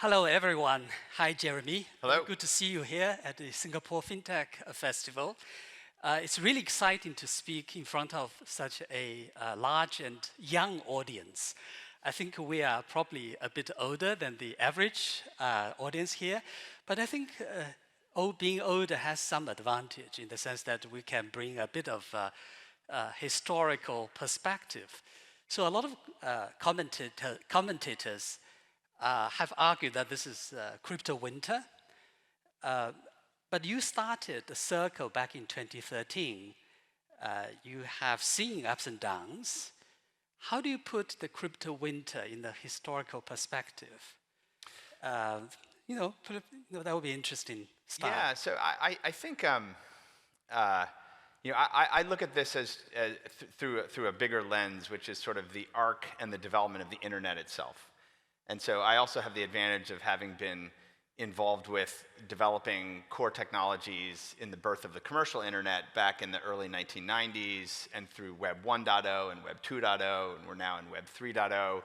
Hello, everyone. Hi, Jeremy. Hello. Good to see you here at the Singapore FinTech Festival. It's really exciting to speak in front of such a large and young audience. I think we are probably a bit older than the average audience here, but I think being older has some advantage in the sense that we can bring a bit of historical perspective. So a lot of commentators have argued that this is crypto winter, but you started the circle back in 2013. You have seen ups and downs. How do you put the crypto winter in the historical perspective? That would be interesting start. Yeah, so I think I look at this as through a bigger lens, which is sort of the arc and the development of the internet itself. And so I also have the advantage of having been involved with developing core technologies in the birth of the commercial internet back in the early 1990s and through Web 1.0 and Web 2.0, and we're now in Web 3.0.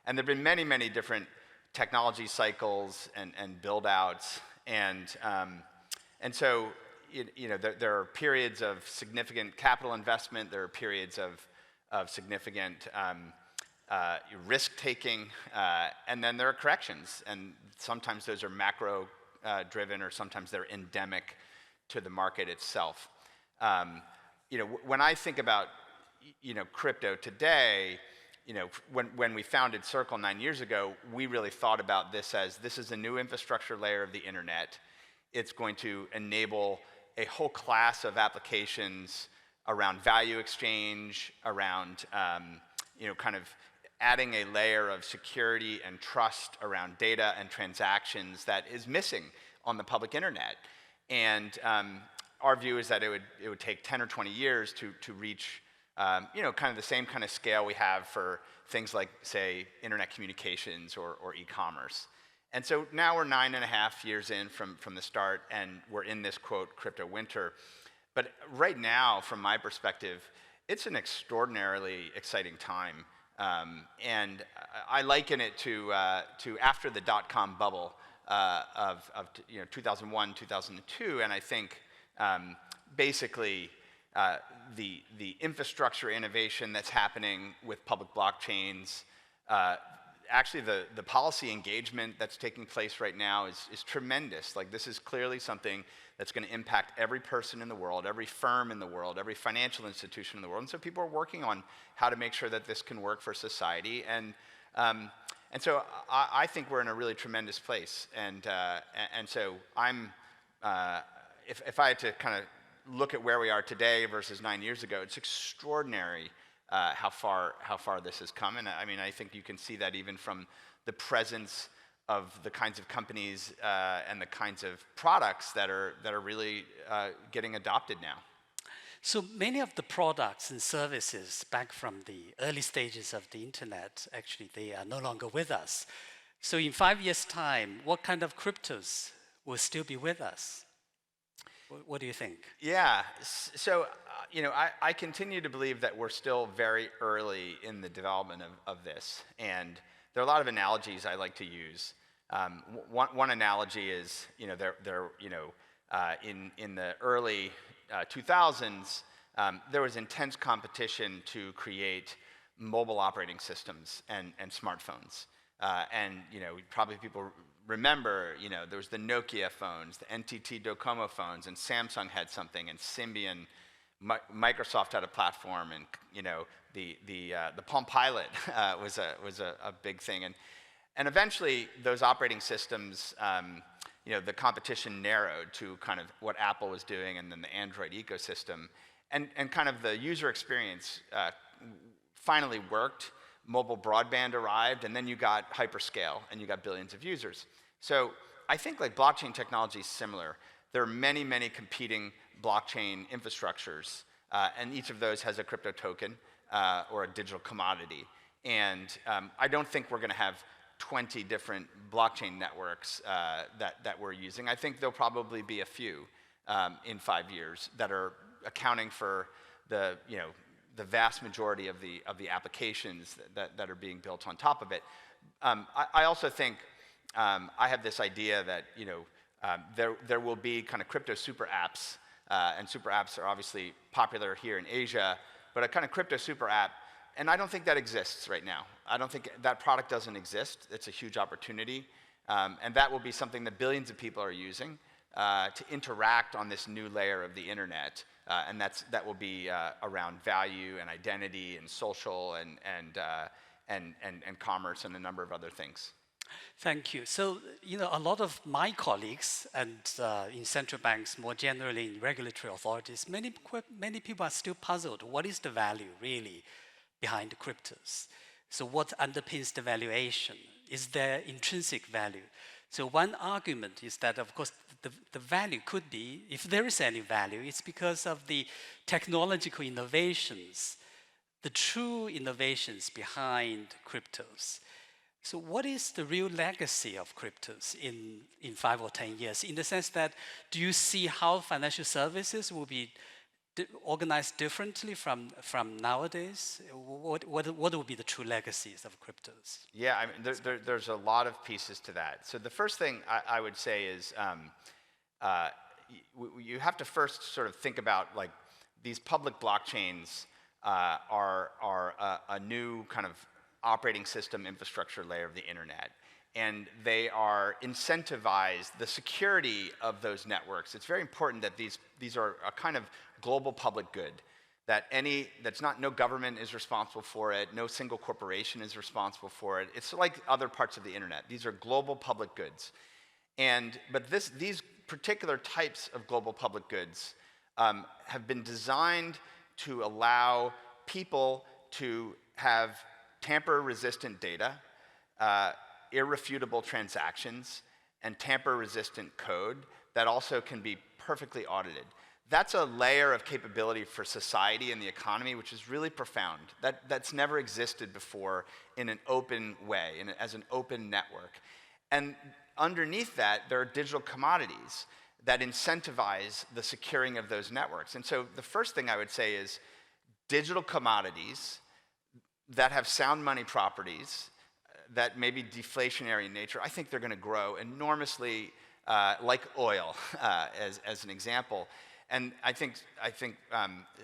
And there have been many, many different technology cycles and build-outs. And so there are periods of significant capital investment, there are periods of significant risk-taking, and then there are corrections, and sometimes those are macro-driven, or sometimes they're endemic to the market itself. When I think about crypto today, when we founded Circle 9 years ago, we really thought about this is a new infrastructure layer of the internet. It's going to enable a whole class of applications around value exchange, around kind of adding a layer of security and trust around data and transactions that is missing on the public internet. And our view is that it would take 10 or 20 years to reach kind of the same kind of scale we have for things like, say, internet communications or e-commerce. And so now we're 9.5 years in from the start, and we're in this, quote, crypto winter. But right now, from my perspective, it's an extraordinarily exciting time. And I liken it to after the dot-com bubble of 2001, 2002, and I think basically the infrastructure innovation that's happening with public blockchains, actually the policy engagement that's taking place right now is tremendous. Like, this is clearly something that's going to impact every person in the world, every firm in the world, every financial institution in the world. And so people are working on how to make sure that this can work for society. And so I think we're in a really tremendous place. And so if I had to kind of look at where we are today versus 9 years ago, it's extraordinary how far this has come. And I mean, I think you can see that even from the presence of the kinds of companies and the kinds of products that are really getting adopted now. So many of the products and services back from the early stages of the internet, actually, they are no longer with us. So in 5 years' time, what kind of cryptos will still be with us? What do you think? Yeah, so I continue to believe that we're still very early in the development of this, and there are a lot of analogies I like to use. One analogy is, in the early 2000s, there was intense competition to create mobile operating systems and smartphones. And probably people remember, there was the Nokia phones, the NTT Docomo phones, and Samsung had something, and Symbian, Microsoft had a platform, and the Palm Pilot was a big thing. And eventually, those operating systems, the competition narrowed to kind of what Apple was doing, and then the Android ecosystem, and kind of the user experience finally worked. Mobile broadband arrived, and then you got hyperscale, and you got billions of users. So I think like blockchain technology is similar. There are many, many competing blockchain infrastructures, and each of those has a crypto token or a digital commodity. And I don't think we're going to have 20 different blockchain networks that we're using. I think there'll probably be a few in 5 years that are accounting for the vast majority of the applications that are being built on top of it. I also think I have this idea that there will be kind of crypto super apps, and super apps are obviously popular here in Asia, but a kind of crypto super app, and I don't think that exists right now. I don't think that product doesn't exist. It's a huge opportunity, and that will be something that billions of people are using to interact on this new layer of the internet, and that will be around value and identity and social and commerce and a number of other things. Thank you. So, a lot of my colleagues and in central banks, more generally in regulatory authorities, many people are still puzzled. What is the value really behind the cryptos? So what underpins the valuation? Is there intrinsic value? So one argument is that, of course, the value could be, if there is any value, it's because of the technological innovations, the true innovations behind cryptos. So what is the real legacy of cryptos in 5 or 10 years? In the sense that, do you see how financial services will be organized differently from nowadays? What will be the true legacies of cryptos? Yeah, I mean, there's a lot of pieces to that. So the first thing I would say is you have to first sort of think about, like, these public blockchains are a new kind of operating system infrastructure layer of the internet. And they are incentivized, the security of those networks. It's very important that these are a kind of global public good, that's no government is responsible for it, no single corporation is responsible for it. It's like other parts of the internet. These are global public goods. But these particular types of global public goods have been designed to allow people to have tamper-resistant data, irrefutable transactions, and tamper-resistant code that also can be perfectly audited. That's a layer of capability for society and the economy which is really profound. That's never existed before in an open way, as an open network. And underneath that, there are digital commodities that incentivize the securing of those networks. And so the first thing I would say is digital commodities that have sound money properties, that may be deflationary in nature, I think they're going to grow enormously, like oil, as an example. And I think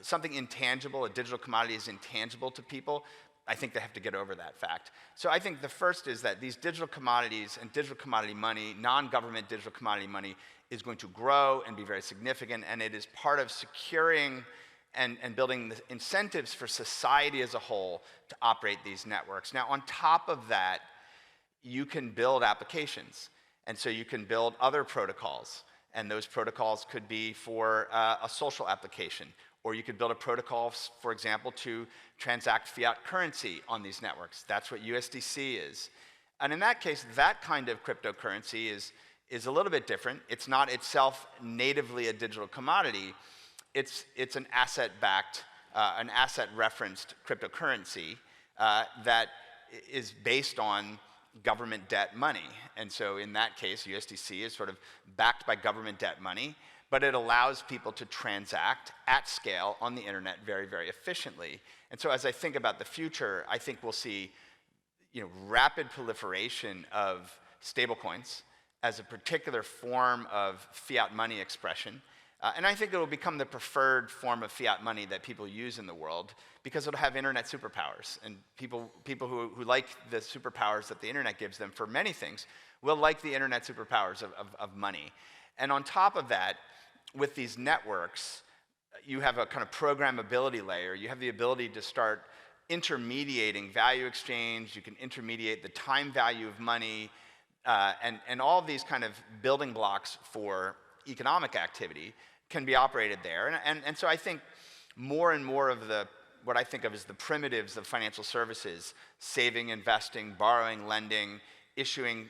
something intangible, a digital commodity is intangible to people. I think they have to get over that fact. So I think the first is that these digital commodities and digital commodity money, non-government digital commodity money, is going to grow and be very significant, and it is part of securing and building the incentives for society as a whole to operate these networks. Now, on top of that, you can build applications. And so you can build other protocols. And those protocols could be for a social application. Or you could build a protocol, for example, to transact fiat currency on these networks. That's what USDC is. And in that case, that kind of cryptocurrency is a little bit different. It's not itself natively a digital commodity. It's an asset-backed, an asset-referenced cryptocurrency that is based on government debt money. And so in that case, USDC is sort of backed by government debt money, but it allows people to transact at scale on the internet very, very efficiently. And so as I think about the future, I think we'll see rapid proliferation of stablecoins as a particular form of fiat money expression. And I think it will become the preferred form of fiat money that people use in the world because it'll have internet superpowers. And people who like the superpowers that the internet gives them for many things will like the internet superpowers of money. And on top of that, with these networks, you have a kind of programmability layer. You have the ability to start intermediating value exchange. You can intermediate the time value of money, and all of these kind of building blocks for economic activity can be operated there. And so I think more and more of what I think of as the primitives of financial services, saving, investing, borrowing, lending, issuing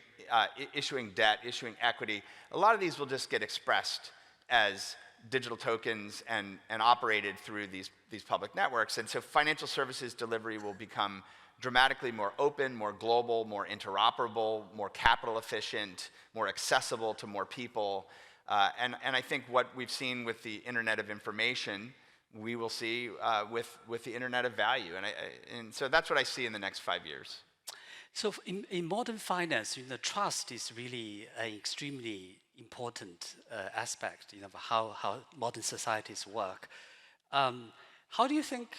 debt, issuing equity, a lot of these will just get expressed as digital tokens and operated through these public networks. And so financial services delivery will become dramatically more open, more global, more interoperable, more capital efficient, more accessible to more people. And I think what we've seen with the Internet of Information, we will see with the Internet of Value. And so that's what I see in the next 5 years. So in modern finance, trust is really an extremely important aspect, of how modern societies work. How do you think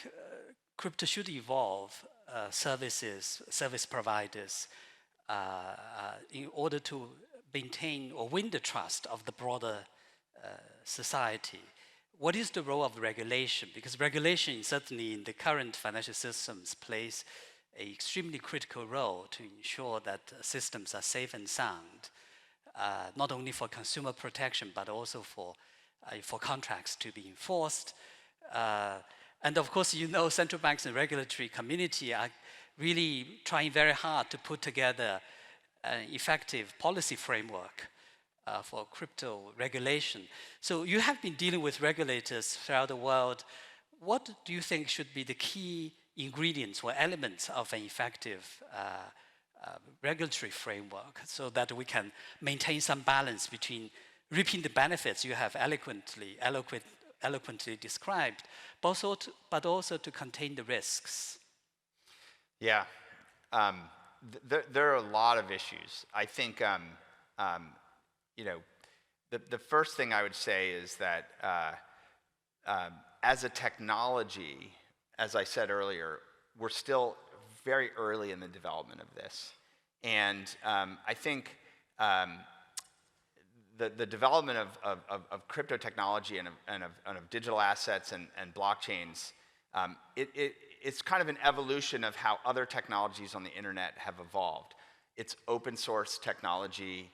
crypto should evolve service providers in order to maintain or win the trust of the broader society? What is the role of regulation? Because regulation, certainly in the current financial systems, plays an extremely critical role to ensure that systems are safe and sound, not only for consumer protection, but also for contracts to be enforced. And of course, central banks and regulatory community are really trying very hard to put together an effective policy framework for crypto regulation. So you have been dealing with regulators throughout the world. What do you think should be the key ingredients or elements of an effective regulatory framework so that we can maintain some balance between reaping the benefits you have eloquently described, but also to contain the risks? Yeah, there are a lot of issues. I think the first thing I would say is that as a technology, as I said earlier, we're still very early in the development of this. And I think the development of crypto technology and of digital assets and blockchains, it's kind of an evolution of how other technologies on the internet have evolved. It's open source technology.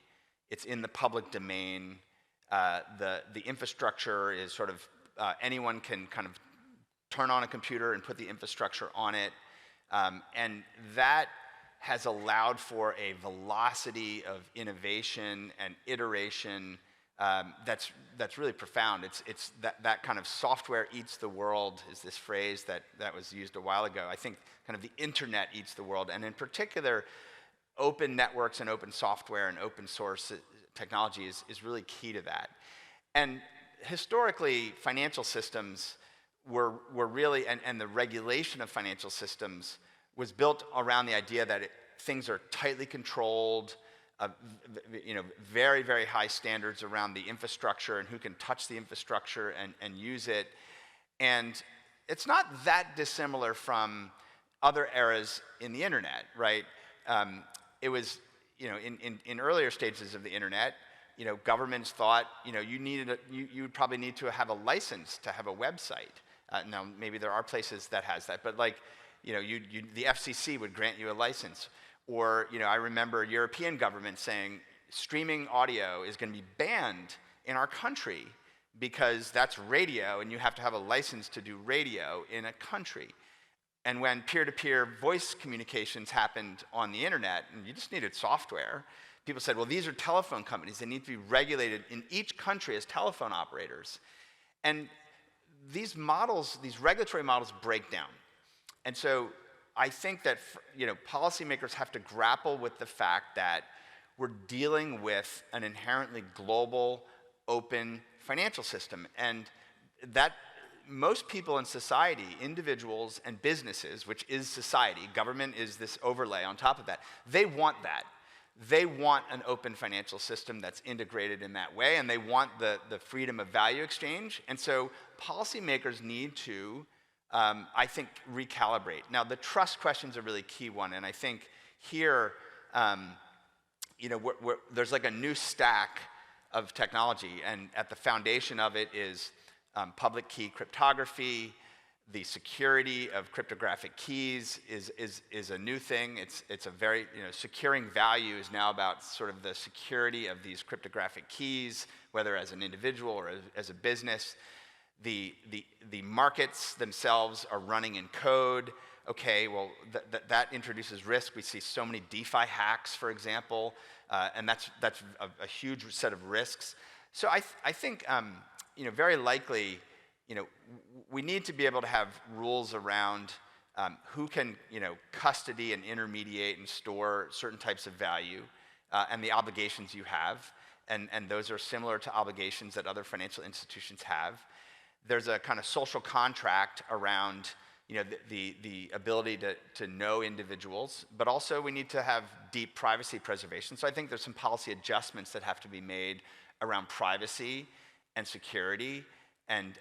It's in the public domain. The infrastructure is sort of, anyone can kind of turn on a computer and put the infrastructure on it. And that has allowed for a velocity of innovation and iteration that's really profound. It's that kind of software eats the world is this phrase that was used a while ago. I think kind of the internet eats the world, and in particular, open networks and open software and open source technology is really key to that. And historically, financial systems were really, and the regulation of financial systems was built around the idea that things are tightly controlled, very, very high standards around the infrastructure and who can touch the infrastructure and use it. And it's not that dissimilar from other eras in the internet, right? It was, in earlier stages of the internet, governments thought, you would probably need to have a license to have a website. Now, maybe there are places that has that, but the FCC would grant you a license. Or, I remember European governments saying streaming audio is going to be banned in our country because that's radio and you have to have a license to do radio in a country. And when peer-to-peer voice communications happened on the internet, and you just needed software, people said, well, these are telephone companies. They need to be regulated in each country as telephone operators. And these models, these regulatory models break down. And so I think that policymakers have to grapple with the fact that we're dealing with an inherently global, open financial system. And that most people in society, individuals and businesses, which is society, government is this overlay on top of that, they want that. They want an open financial system that's integrated in that way, and they want the freedom of value exchange. And so policymakers need to, I think, recalibrate. Now, the trust question is a really key one, and I think here, there's like a new stack of technology, and at the foundation of it is public key cryptography. The security of cryptographic keys is a new thing. It's a very, securing value is now about sort of the security of these cryptographic keys, whether as an individual or as a business. The markets themselves are running in code. Okay, well, that introduces risk. We see so many DeFi hacks, for example, and that's a huge set of risks. So I think, very likely, we need to be able to have rules around who can, custody and intermediate and store certain types of value and the obligations you have. And those are similar to obligations that other financial institutions have. There's a kind of social contract around the ability to know individuals, but also we need to have deep privacy preservation. So I think there's some policy adjustments that have to be made around privacy and security and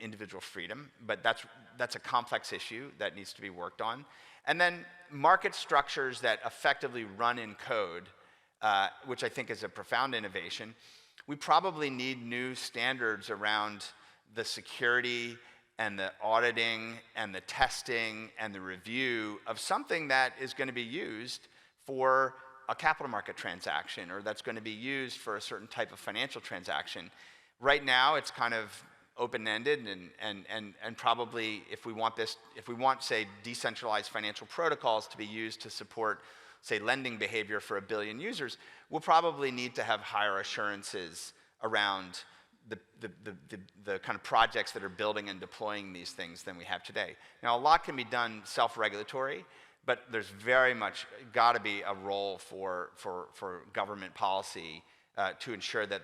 individual freedom, but that's a complex issue that needs to be worked on. And then market structures that effectively run in code, which I think is a profound innovation. We probably need new standards around the security and the auditing and the testing and the review of something that is going to be used for a capital market transaction, or that's going to be used for a certain type of financial transaction. Right now, it's kind of open-ended, and probably if we want, say, decentralized financial protocols to be used to support, say, lending behavior for 1 billion users, we'll probably need to have higher assurances around the kind of projects that are building and deploying these things than we have today. Now, a lot can be done self-regulatory, but there's very much got to be a role for government policy to ensure that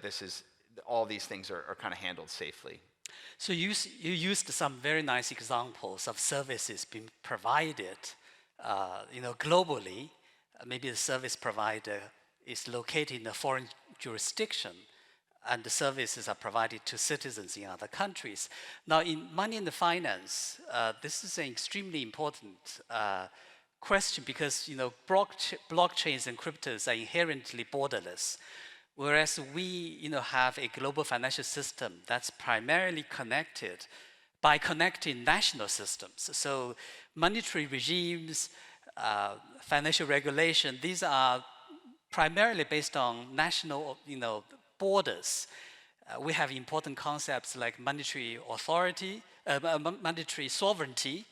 all these things are kind of handled safely. So you used some very nice examples of services being provided, globally. Maybe the service provider is located in a foreign jurisdiction, and the services are provided to citizens in other countries. Now, in money and finance, this is an extremely important question because blockchains and cryptos are inherently borderless, whereas we have a global financial system that's primarily connected by connecting national systems. So monetary regimes, financial regulation, these are primarily based on national borders. We have important concepts like monetary authority, monetary sovereignty,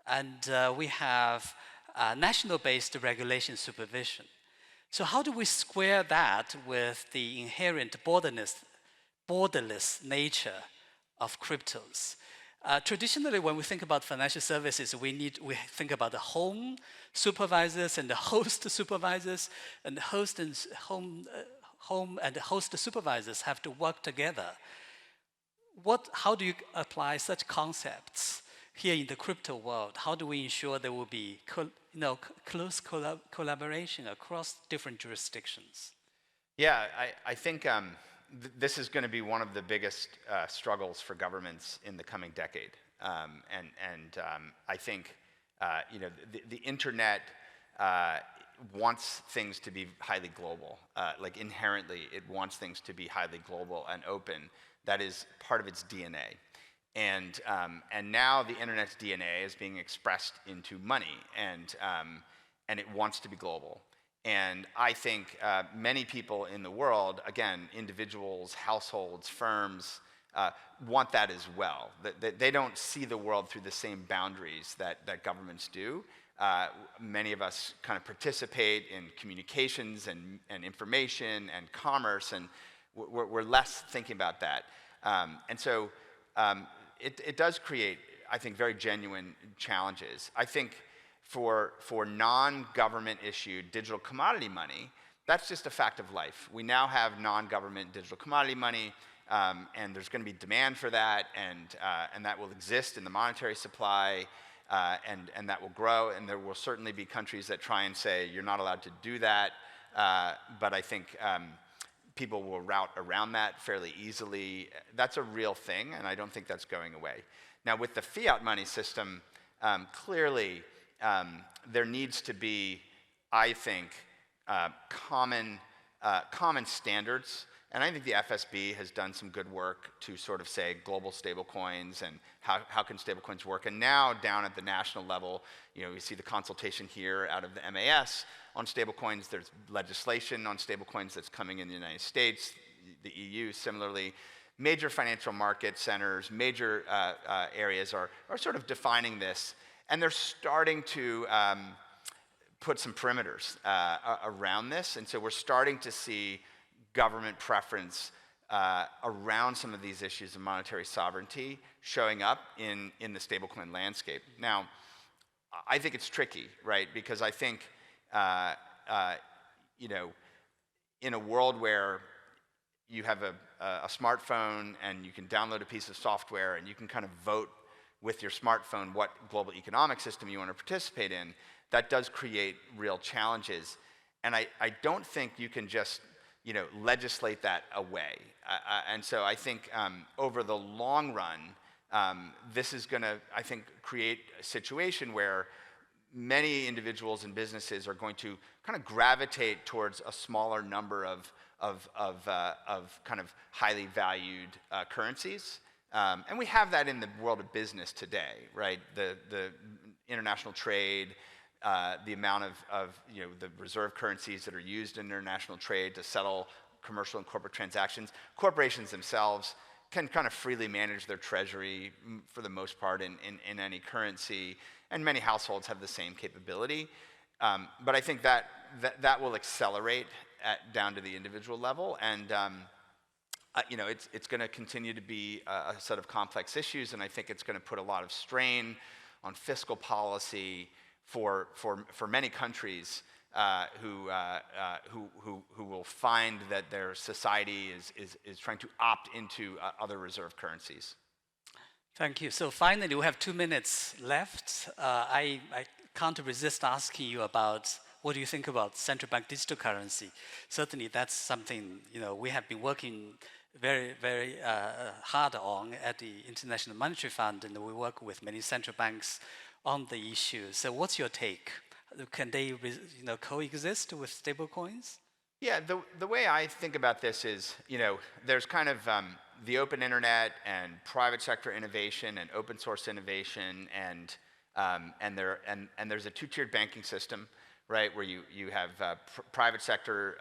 and we have national-based regulation supervision. So how do we square that with the inherent borderless nature of cryptos? Traditionally, when we think about financial services, we think about the home supervisors and the host supervisors, and the host and home and the host supervisors have to work together. How do you apply such concepts here in the crypto world? How do we ensure there will be close collaboration across different jurisdictions? Yeah, I think this is going to be one of the biggest struggles for governments in the coming decade. I think the internet wants things to be highly global. Like inherently, it wants things to be highly global and open. That is part of its DNA. And now the internet's DNA is being expressed into money, and it wants to be global. And I think many people in the world, again, individuals, households, firms, want that as well. They don't see the world through the same boundaries that governments do. Many of us kind of participate in communications and information and commerce, and we're less thinking about that. And so it does create, I think, very genuine challenges. I think for non-government issued digital commodity money, that's just a fact of life. We now have non-government digital commodity money, and there's going to be demand for that, and that will exist in the monetary supply, and that will grow, and there will certainly be countries that try and say, you're not allowed to do that, but I think people will route around that fairly easily. That's a real thing, and I don't think that's going away. Now, with the fiat money system, clearly there needs to be, I think, common standards. And I think the FSB has done some good work to sort of say global stablecoins and how can stablecoins work. And now down at the national level, we see the consultation here out of the MAS on stablecoins. There's legislation on stablecoins that's coming in the United States, the EU similarly. Major financial market centers, major areas are sort of defining this. And they're starting to put some perimeters around this. And so we're starting to see government preference around some of these issues of monetary sovereignty showing up in the stablecoin landscape. Now, I think it's tricky, right? Because I think, in a world where you have a smartphone and you can download a piece of software and you can kind of vote with your smartphone what global economic system you want to participate in, that does create real challenges. And I don't think you can just legislate that away. And so I think over the long run, this is going to, I think, create a situation where many individuals and businesses are going to kind of gravitate towards a smaller number of kind of highly valued currencies. And we have that in the world of business today, right? The international trade, the amount of the reserve currencies that are used in international trade to settle commercial and corporate transactions. Corporations themselves can kind of freely manage their treasury for the most part in any currency, and many households have the same capability. But I think that will accelerate down to the individual level, and it's going to continue to be a set of complex issues, and I think it's going to put a lot of strain on fiscal policy for many countries who will find that their society is trying to opt into other reserve currencies. Thank you. So finally, we have 2 minutes left. I can't resist asking you about what do you think about central bank digital currency. Certainly, that's something we have been working very, very hard on at the International Monetary Fund, and we work with many central banks on the issue. So what's your take? Can they coexist with stablecoins? Yeah, the way I think about this is, there's kind of the open internet and private sector innovation and open source innovation, and there's a two-tiered banking system, right, where you have private sector.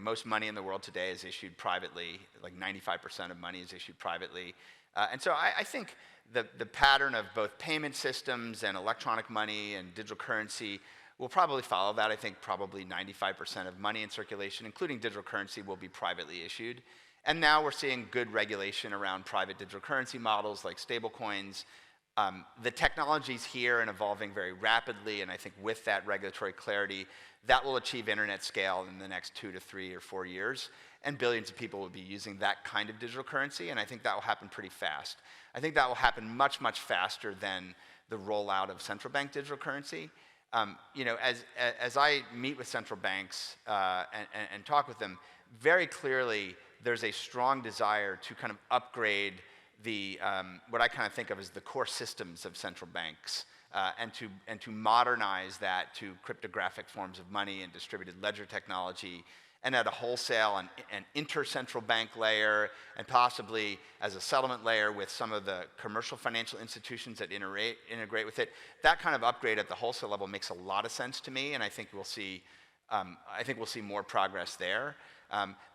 Most money in the world today is issued privately. Like 95% of money is issued privately, and so I think the pattern of both payment systems and electronic money and digital currency will probably follow that. I think probably 95% of money in circulation, including digital currency, will be privately issued. And now we're seeing good regulation around private digital currency models like stablecoins. The technology's here and evolving very rapidly, and I think with that regulatory clarity, that will achieve internet scale in the next 2 to 3 or 4 years, and billions of people will be using that kind of digital currency, and I think that will happen pretty fast. I think that will happen much, much faster than the rollout of central bank digital currency. As I meet with central banks and talk with them, very clearly there's a strong desire to kind of upgrade the what I kind of think of as the core systems of central banks, and to modernize that to cryptographic forms of money and distributed ledger technology, and at a wholesale and inter-central bank layer, and possibly as a settlement layer with some of the commercial financial institutions that integrate with it. That kind of upgrade at the wholesale level makes a lot of sense to me, and I think we'll see more progress there.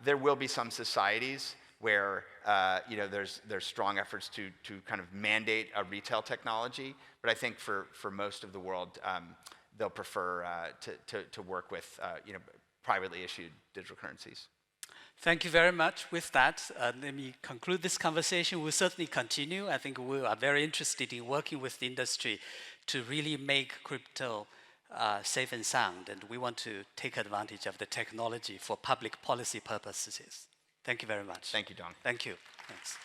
There will be some societies where there's strong efforts to kind of mandate a retail technology, but I think for most of the world, they'll prefer to work with privately issued digital currencies. Thank you very much. With that, let me conclude this conversation. We'll certainly continue. I think we are very interested in working with the industry to really make crypto safe and sound, and we want to take advantage of the technology for public policy purposes. Thank you very much. Thank you, Don. Thank you. Thanks.